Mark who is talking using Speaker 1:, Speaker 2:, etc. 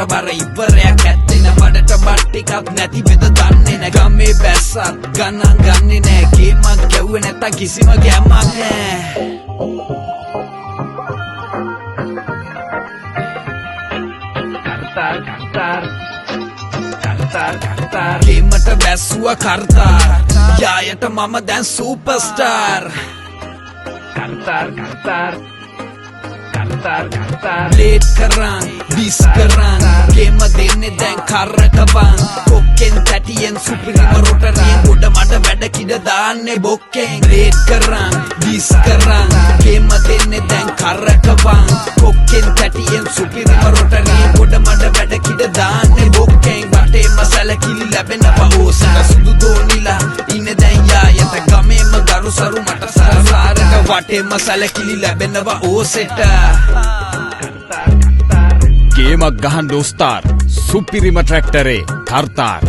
Speaker 1: බර ඉවරයක් ඇත්තේ නැ බඩට බත් ටිකක් නැති වෙද දන්නේ නැ ගමේ බැස්සත් ගණන් ගන්නේ නැ ගේමක් ගැව්වේ නැත්තම් කිසිම ගැම්මක් නැහැ Kartar ගේමට බැස්සුව කරතාර් යායට මම දැන් සුපර්ස්ටාර් Kartar Late කරන් දිස් කරන් ගේම දෙන්නේ දැන් කරකවන් කොක්කෙන් තැටියෙන් සුපිරිම රොටරියෙන් ගොඩ මඩ වැඩ කිඩ දාන්නේ බොක්කෙන් Late කරන් දිස් කරන් ගේම දෙන්නේ දැන් කරකවන් කොක්කෙන් තැටියෙන් සුපිරිම රොටරියෙන් ගොඩ මඩ වැඩ කිඩ දාන්නේ බොක්කෙන් වටේම සැලකිලි ලැබෙනවා ඕසට සුදු දෝනිලා ඉන්නේ දැන් යායට ගමේම ගරු සරු මට සරසාරක වටේම සැලකිලි ලැබෙනවා ඕසෙට
Speaker 2: ගේමක් ගහන්න උස්තාර් සුපිරිම ට්‍රැක්ටරේ කර්තාර්